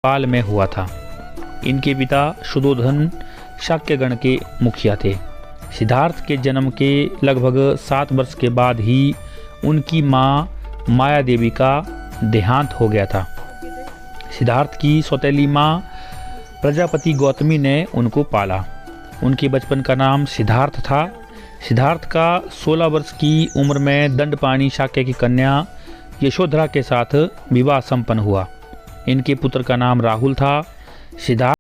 पाल में हुआ था। इनके पिता शुद्धोधन शाक्यगण के मुखिया थे। सिद्धार्थ के जन्म के लगभग 7 वर्ष के बाद ही उनकी माँ माया देवी का देहांत हो गया था। सिद्धार्थ की सौतेली माँ प्रजापति गौतमी ने उनको पाला। उनके बचपन का नाम सिद्धार्थ था। सिद्धार्थ का 16 वर्ष की उम्र में दंडपाणी शाक्य की कन्या यशोधरा के साथ विवाह संपन्न हुआ। इनके पुत्र का नाम राहुल था। सिद्धार्थ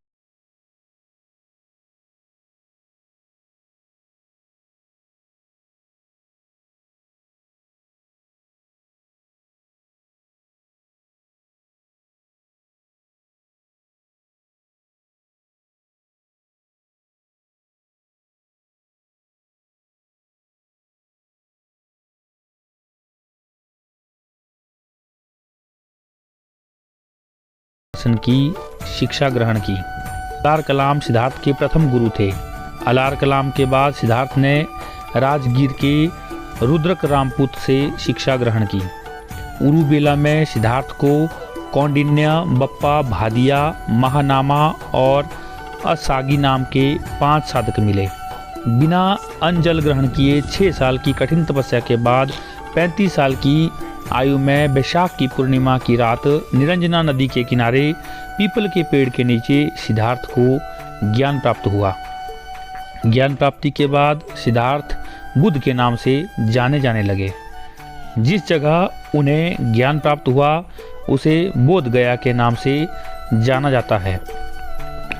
की शिक्षा ग्रहण की। अलार कलाम सिद्धार्थ के प्रथम गुरु थे। अलार कलाम के बाद सिद्धार्थ ने राजगीर के रुद्रक रामपुत से शिक्षा ग्रहण की। उरुबेला में सिद्धार्थ को कौंडिन्य, बप्पा, भादिया, महानामा और असागी नाम के 5 साधक मिले। बिना अन्न जल ग्रहण किए 6 साल की कठिन तपस्या के बाद 35 साल की आयु में वैशाख की पूर्णिमा की रात निरंजना नदी के किनारे पीपल के पेड़ के नीचे सिद्धार्थ को ज्ञान प्राप्त हुआ। ज्ञान प्राप्ति के बाद सिद्धार्थ बुद्ध के नाम से जाने जाने लगे। जिस जगह उन्हें ज्ञान प्राप्त हुआ उसे बोध गया के नाम से जाना जाता है।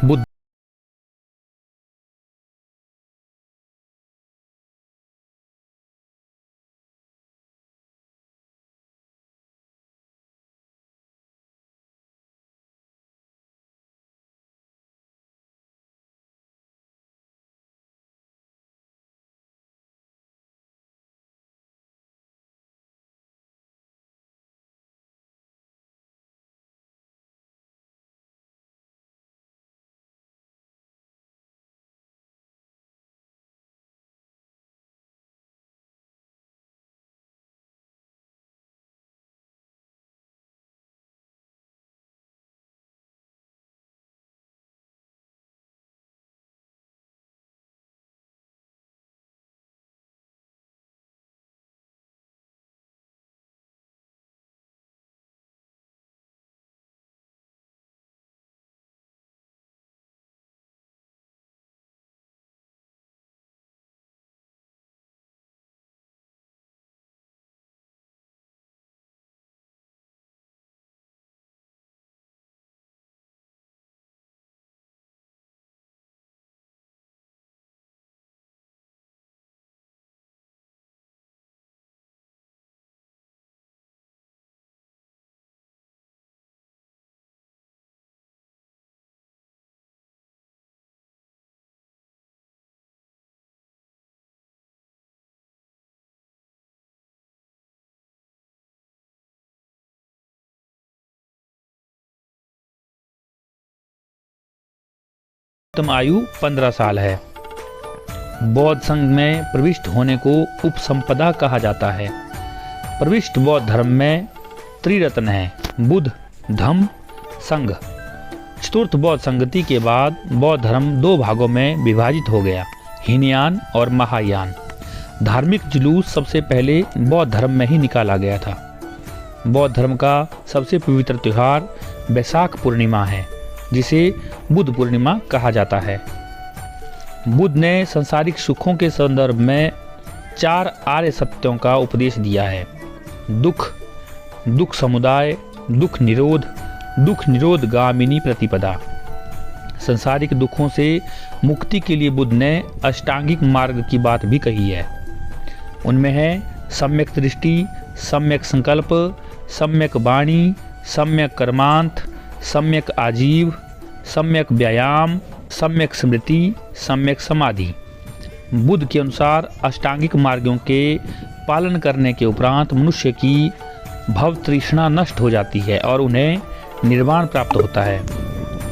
बुद्ध उत्तम आयु 15 साल है। बौद्ध संघ में प्रविष्ट होने को उपसंपदा कहा जाता है। प्रविष्ट बौद्ध धर्म में त्रिरत्न है: बुद्ध, धम्म, संघ। चतुर्थ बौद्ध संगति के बाद बौद्ध धर्म 2 भागों में विभाजित हो गया: हीनयान और महायान। धार्मिक जुलूस सबसे पहले बौद्ध धर्म में ही निकाला गया था। बौद्ध धर्म का सबसे पवित्र त्योहार वैशाख पूर्णिमा है, जिसे बुद्ध पूर्णिमा कहा जाता है। बुद्ध ने संसारिक सुखों के संदर्भ में 4 आर्य सत्यों का उपदेश दिया है: दुख, दुख समुदाय, दुख निरोध, दुख निरोध गामिनी प्रतिपदा। संसारिक दुखों से मुक्ति के लिए बुद्ध ने अष्टांगिक मार्ग की बात भी कही है। उनमें है सम्यक दृष्टि, सम्यक संकल्प, सम्यक वाणी, सम्यक कर्मांत, सम्यक आजीव, सम्यक व्यायाम, सम्यक स्मृति, सम्यक समाधि। बुद्ध के अनुसार अष्टांगिक मार्गों के पालन करने के उपरांत मनुष्य की भव तृष्णा नष्ट हो जाती है और उन्हें निर्वाण प्राप्त होता है।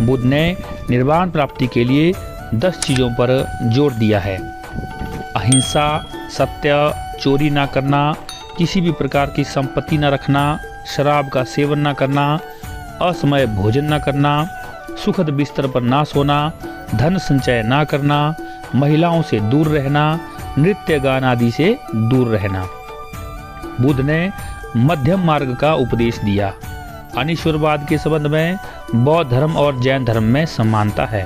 बुद्ध ने निर्वाण प्राप्ति के लिए 10 चीज़ों पर जोर दिया है: अहिंसा, सत्य, चोरी ना करना, किसी भी प्रकार की संपत्ति न रखना, शराब का सेवन न करना, असमय भोजन न करना, सुखद बिस्तर पर ना सोना, धन संचय ना करना, महिलाओं से दूर रहना, नृत्य गान आदि से दूर रहना। बुद्ध ने मध्यम मार्ग का उपदेश दिया। अनीश्वरवाद के संबंध में बौद्ध धर्म और जैन धर्म में समानता है।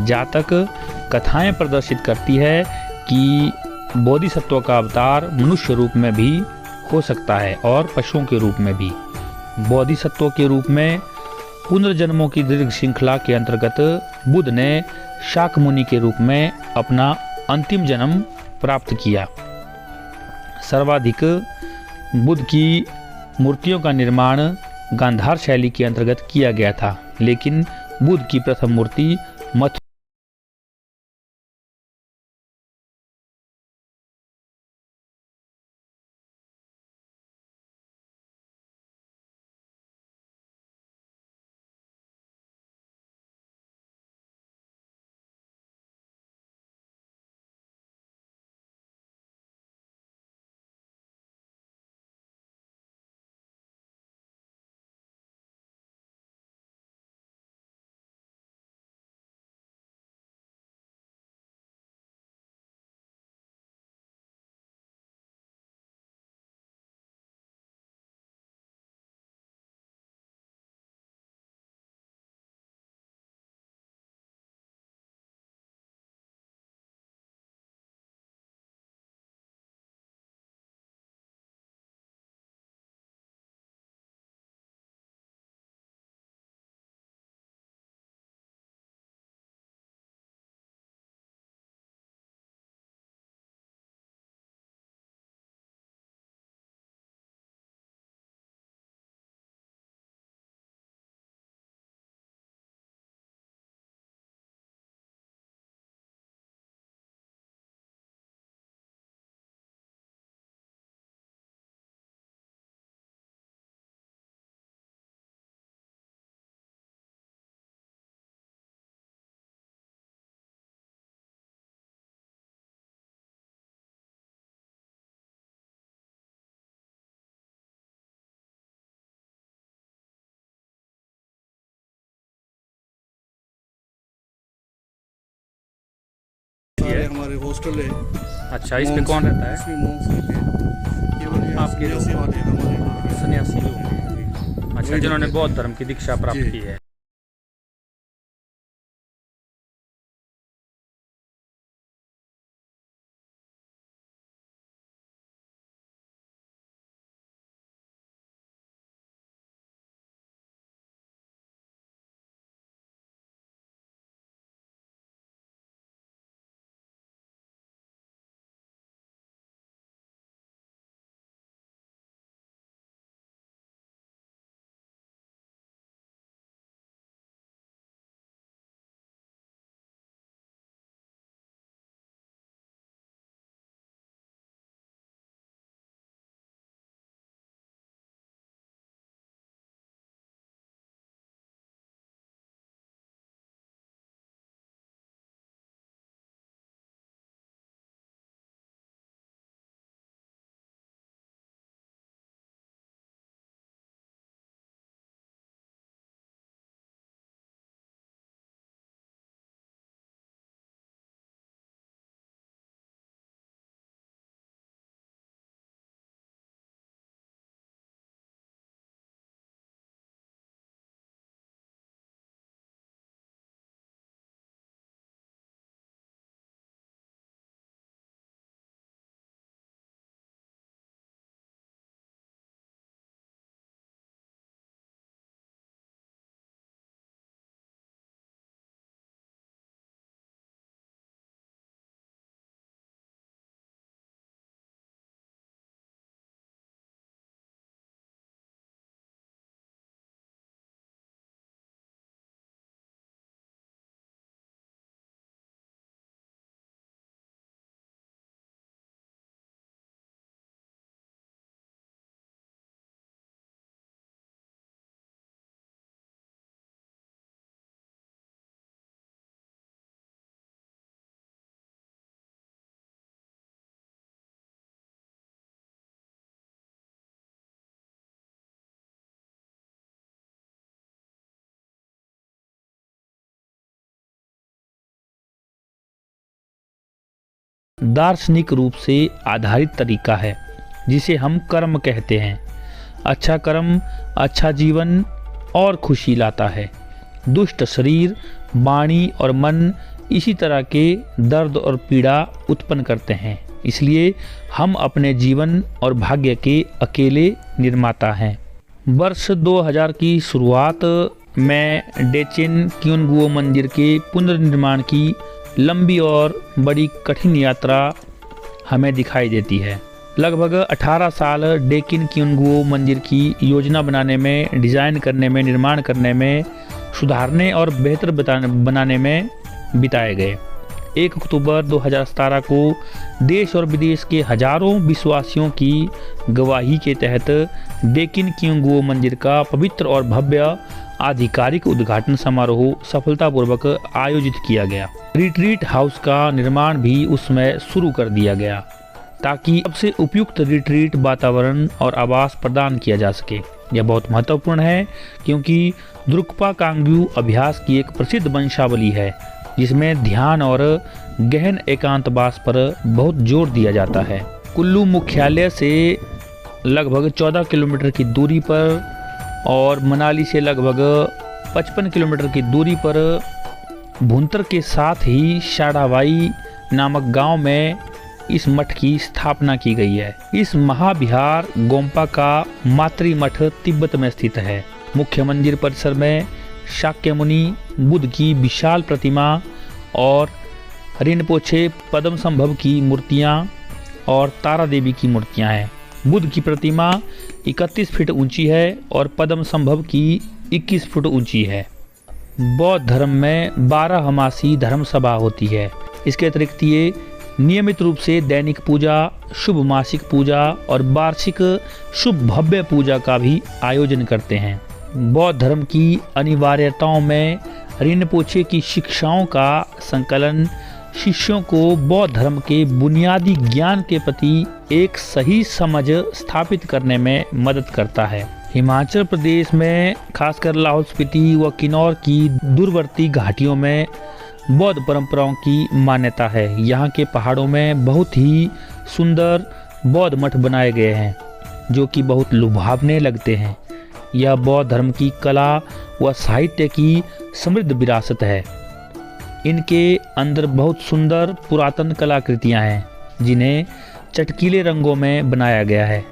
जातक कथाएं प्रदर्शित करती है कि बोधिसत्व का अवतार मनुष्य रूप में भी हो सकता है और पशुओं के रूप में भी। बोधिसत्व के रूप में पुनर्जन्मों की दीर्घ श्रृंखला के अंतर्गत बुद्ध ने शाक्यमुनि के रूप में अपना अंतिम जन्म प्राप्त किया। सर्वाधिक बुद्ध की मूर्तियों का निर्माण गांधार शैली के अंतर्गत किया गया था, लेकिन बुद्ध की प्रथम मूर्ति मथुरा हमारे हॉस्टल है। अच्छा, इस पे कौन रहता है? इसमें मोंक्स रहते हैं। केवल यहाँ आपके लोग? सन्यासी वाले हमारे सन्यासी लोग। अच्छा, जिन्होंने बौद्ध धर्म की दीक्षा प्राप्त की है। दार्शनिक रूप से आधारित तरीका है जिसे हम कर्म कहते हैं। अच्छा कर्म अच्छा जीवन और खुशी लाता है। दुष्ट शरीर, वाणी और मन इसी तरह के दर्द और पीड़ा उत्पन्न करते हैं। इसलिए हम अपने जीवन और भाग्य के अकेले निर्माता हैं। वर्ष 2000 की शुरुआत में डेचेन क्योनगुओ मंदिर के पुनर्निर्माण की लंबी और बड़ी कठिन यात्रा हमें दिखाई देती है। लगभग 18 साल डेकिन क्योनगुओ मंदिर की योजना बनाने में, डिज़ाइन करने में, निर्माण करने में, सुधारने और बेहतर बनाने में बिताए गए। 1 अक्टूबर 2017 को देश और विदेश के हजारों विश्वासियों की गवाही के तहत डेकिन क्योनगुओ मंदिर का पवित्र और भव्य आधिकारिक उद्घाटन समारोह सफलतापूर्वक आयोजित किया गया। रिट्रीट हाउस का निर्माण भी उसमें शुरू कर दिया गया ताकि सबसे उपयुक्त रिट्रीट वातावरण और आवास प्रदान किया जा सके। यह बहुत महत्वपूर्ण है क्योंकि द्रुक्पा कांग्यू अभ्यास की एक प्रसिद्ध वंशावली है जिसमें ध्यान और गहन एकांतवास पर बहुत जोर दिया जाता है। कुल्लू मुख्यालय से लगभग 14 किलोमीटर की दूरी पर और मनाली से लगभग 55 किलोमीटर की दूरी पर भुंतर के साथ ही शाढ़ावाई नामक गांव में इस मठ की स्थापना की गई है। इस महाविहार गोम्पा का मातृमठ तिब्बत में स्थित है। मुख्य मंदिर परिसर में शाक्यमुनि बुद्ध की विशाल प्रतिमा और रिनपोछे पद्मसंभव की मूर्तियां और तारा देवी की मूर्तियां हैं। बुद्ध की प्रतिमा 31 फीट ऊंची है और पद्मसंभव की 21 फुट ऊंची है। बौद्ध धर्म में 12 मासी धर्म सभा होती है। इसके अतिरिक्त ये नियमित रूप से दैनिक पूजा, शुभ मासिक पूजा और वार्षिक शुभ भव्य पूजा का भी आयोजन करते हैं। बौद्ध धर्म की अनिवार्यताओं में रिनपोछे की शिक्षाओं का संकलन शिष्यों को बौद्ध धर्म के बुनियादी ज्ञान के प्रति एक सही समझ स्थापित करने में मदद करता है। हिमाचल प्रदेश में खासकर लाहौल स्पीति व किन्नौर की दूरवर्ती घाटियों में बौद्ध परंपराओं की मान्यता है। यहाँ के पहाड़ों में बहुत ही सुंदर बौद्ध मठ बनाए गए हैं जो कि बहुत लुभावने लगते हैं। यह बौद्ध धर्म की कला व साहित्य की समृद्ध विरासत है। इनके अंदर बहुत सुंदर पुरातन कलाकृतियाँ हैं जिन्हें चटकीले रंगों में बनाया गया है।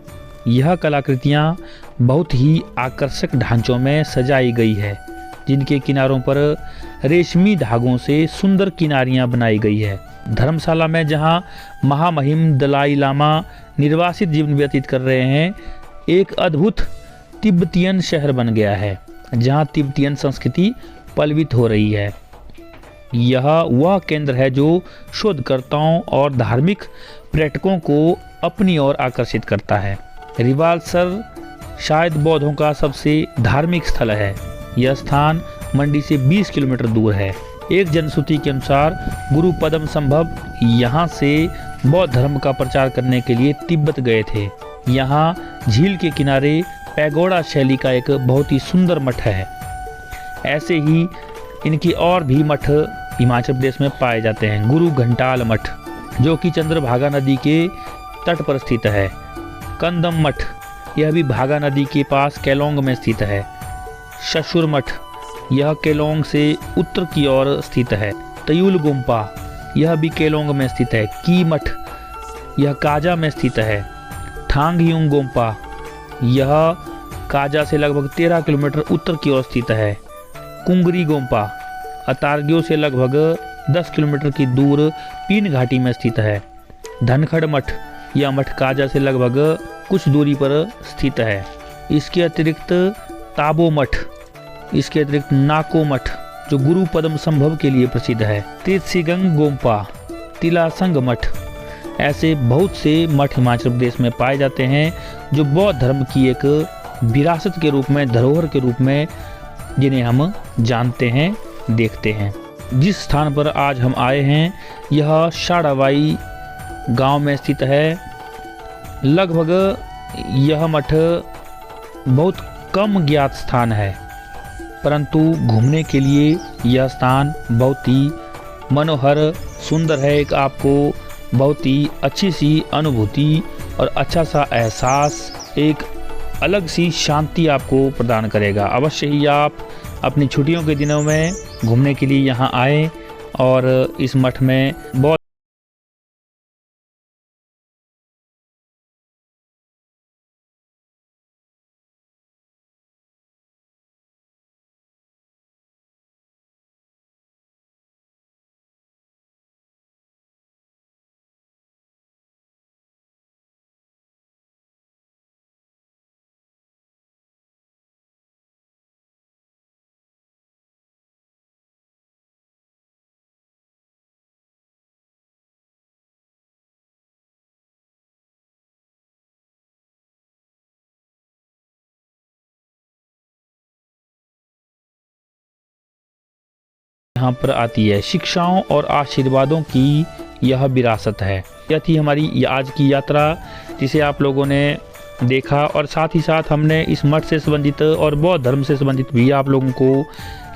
यह कलाकृतियाँ बहुत ही आकर्षक ढांचों में सजाई गई है जिनके किनारों पर रेशमी धागों से सुंदर किनारियाँ बनाई गई है। धर्मशाला में जहाँ महामहिम दलाई लामा निर्वासित जीवन व्यतीत कर रहे हैं, एक अद्भुत तिब्बतियन शहर बन गया है जहाँ तिब्बतियन संस्कृति पल्वित हो रही है। यह वह केंद्र है जो शोधकर्ताओं और धार्मिक पर्यटकों को अपनी ओर आकर्षित करता है। रिवालसर शायद बौद्धों का सबसे धार्मिक स्थल है। यह स्थान मंडी से 20 किलोमीटर दूर है। एक जनश्रुति के अनुसार गुरु पद्मसंभव यहाँ से बौद्ध धर्म का प्रचार करने के लिए तिब्बत गए थे। यहाँ झील के किनारे पैगोडा शैली का एक बहुत ही सुंदर मठ है। ऐसे ही इनकी और भी मठ हिमाचल प्रदेश में पाए जाते हैं। गुरु घंटाल मठ जो कि चंद्रभागा नदी के तट पर स्थित है। कंदम मठ यह भी भागा नदी के पास केलोंग में स्थित है। शशुर मठ यह केलोंग से उत्तर की ओर स्थित है। तयुल गोम्पा यह भी केलोंग में स्थित है। की मठ यह काजा में स्थित है। ठांगयुंग गोम्पा यह काजा से लगभग 13 किलोमीटर उत्तर की ओर स्थित है। कुंगरी गोम्पा अतारग्यो से लगभग 10 किलोमीटर की दूर पीन घाटी में स्थित है। धनखड़ मठ यह मठ काजा से लगभग कुछ दूरी पर स्थित है। इसके अतिरिक्त ताबो मठ, इसके अतिरिक्त नाको मठ जो गुरु पद्मसंभव के लिए प्रसिद्ध है। तीर्थसिगंग गोम्पा, तिलासंग मठ, ऐसे बहुत से मठ हिमाचल प्रदेश में पाए जाते हैं जो बौद्ध धर्म की एक विरासत के रूप में, धरोहर के रूप में जिन्हें हम जानते हैं, देखते हैं। जिस स्थान पर आज हम आए हैं यह शाढ़ावाई गांव में स्थित है। लगभग यह मठ बहुत कम ज्ञात स्थान है परंतु घूमने के लिए यह स्थान बहुत ही मनोहर, सुंदर है। एक आपको बहुत ही अच्छी सी अनुभूति और अच्छा सा एहसास, एक अलग सी शांति आपको प्रदान करेगा। अवश्य ही आप अपनी छुट्टियों के दिनों में घूमने के लिए यहाँ आए और इस मठ में बहुत यहाँ पर आती है। शिक्षाओं और आशीर्वादों की यह विरासत है। यह थी हमारी आज की यात्रा, जिसे आप लोगों ने देखा और साथ ही साथ हमने इस मठ से संबंधित और बौद्ध धर्म से संबंधित भी आप लोगों को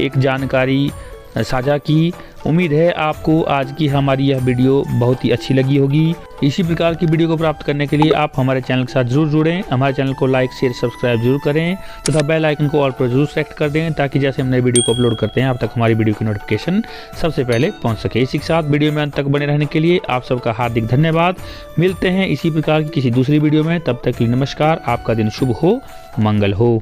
एक जानकारी साझा की। उम्मीद है आपको आज की हमारी यह वीडियो बहुत ही अच्छी लगी होगी। इसी प्रकार की वीडियो को प्राप्त करने के लिए आप हमारे चैनल के साथ जरूर जुड़ें। हमारे चैनल को लाइक शेयर सब्सक्राइब जरूर करें तथा बेल आइकन को ऑल पर जरूर सेलेक्ट कर दें, ताकि जैसे हम नई वीडियो को अपलोड करते हैं अब तक हमारी वीडियो की नोटिफिकेशन सबसे पहले पहुंच सके। इसी के साथ वीडियो में अंत तक बने रहने के लिए आप सबका हार्दिक धन्यवाद। मिलते हैं इसी प्रकार की किसी दूसरी वीडियो में, तब तक के लिए नमस्कार। आपका दिन शुभ हो, मंगल हो।